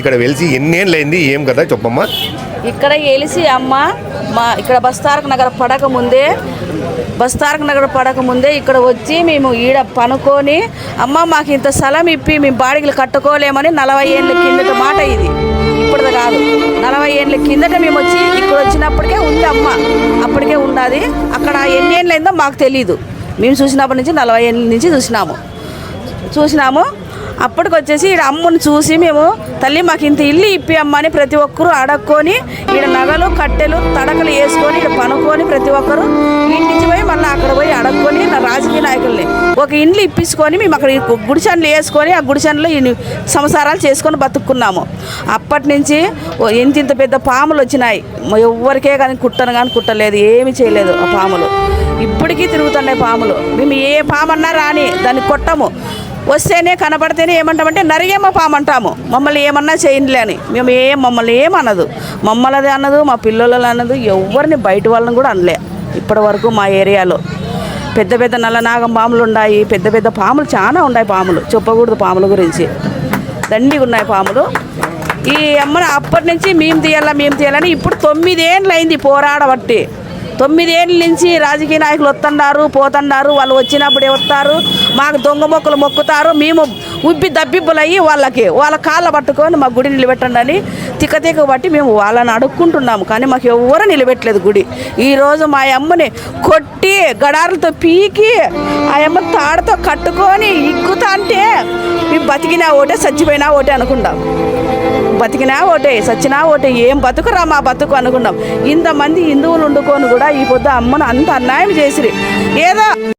ఇక్కడ వెలిసి ఎన్నేళ్ళైంది ఏం కదా చెప్పమ్మా? ఇక్కడ వెలిసి అమ్మ మా ఇక్కడ బస్తారక నగర్ పడక ముందే ఇక్కడ వచ్చి మేము ఈడ పనుకొని అమ్మ మాకు ఇంత స్థలం ఇప్పి మేము బాడిగలు కట్టుకోలేమని 40 ఏళ్ళ కిందట మాట ఇది, ఇప్పుడుది కాదు. 40 ఏళ్ళ కిందట మేము వచ్చి ఇక్కడ వచ్చినప్పటికే ఉంది అమ్మ, అప్పటికే ఉన్నది. అక్కడ ఎన్ని ఏళ్ళైందో మాకు తెలీదు. మేము చూసినప్పటి నుంచి 40 ఏళ్ళ నుంచి చూసినాము. అప్పటికి వచ్చేసి ఈడ అమ్మని చూసి మేము తల్లి మాకు ఇంత ఇల్లు ఇప్పి అమ్మ అని ప్రతి ఒక్కరు అడక్కొని ఈడ నగలు కట్టెలు తడకలు వేసుకొని ఈడ పనుకొని ప్రతి ఒక్కరు ఇంటికి పోయి మళ్ళీ అక్కడ పోయి అడక్కొని రాజకీయ నాయకుల్ని ఒక ఇండ్లు ఇప్పించుకొని మేము అక్కడ గుడిసెన్లు వేసుకొని ఆ గుడిసెన్లో ఈ సంసారాలు చేసుకొని బతుక్కున్నాము. అప్పటి నుంచి ఇంత పెద్ద పాములు వచ్చినాయి. ఎవ్వరికే కానీ కుట్టలేదు, ఏమి చేయలేదు ఆ పాములు. ఇప్పటికీ తిరుగుతున్నాయి పాములు. మేము ఏ పామన్నా రాని దాన్ని కొట్టము, వస్తేనే కనపడితేనే ఏమంటామంటే నరిగేమ పాము అంటాము. మమ్మల్ని ఏమన్నా చేయండి అని మమ్మల్ని ఏమన్నదు, మమ్మల్ని అన్నదు, మా పిల్లలు అన్నదు, ఎవరిని బయట వాళ్ళని కూడా అనలే. ఇప్పటి వరకు మా ఏరియాలో పెద్ద నల్లనాగం పాములు ఉన్నాయి, పెద్ద పాములు చాలా ఉన్నాయి. పాములు చెప్పకూడదు, పాముల గురించి దండిగా ఉన్నాయి పాములు. ఈ అమ్మని అప్పటి నుంచి మేము తీయాలని ఇప్పుడు 9 ఏళ్ళు అయింది పోరాడబట్టి. 9 ఏళ్ళ నుంచి రాజకీయ నాయకులు వస్తున్నారు పోతున్నారు. వాళ్ళు వచ్చినప్పుడే వస్తారు, మాకు దొంగ మొక్కలు మొక్కుతారు. మేము ఉబ్బి దబ్బిబ్బులయ్యి వాళ్ళ కాళ్ళ పట్టుకొని మా గుడి నిలబెట్టండి అని తిక్క బట్టి మేము వాళ్ళని అడుక్కుంటున్నాము. కానీ మాకు ఎవరు నిలబెట్టలేదు గుడి. ఈరోజు మా అమ్మని కొట్టి గడారులతో పీకి ఆ అమ్మ తాడుతో కట్టుకొని ఇక్కుతా అంటే మేము బతికినా ఒకటే చచ్చిపోయినా ఒకటే అనుకుంటాం. బతికినా ఒకటే చచ్చినా ఒకటే, ఏం బతుకురా మా బతుకు అనుకున్నాం. ఇంతమంది హిందువులు వండుకొని కూడా ఈ పొద్దు అమ్మను అంత అన్యాయం చేసిరి. ఏదో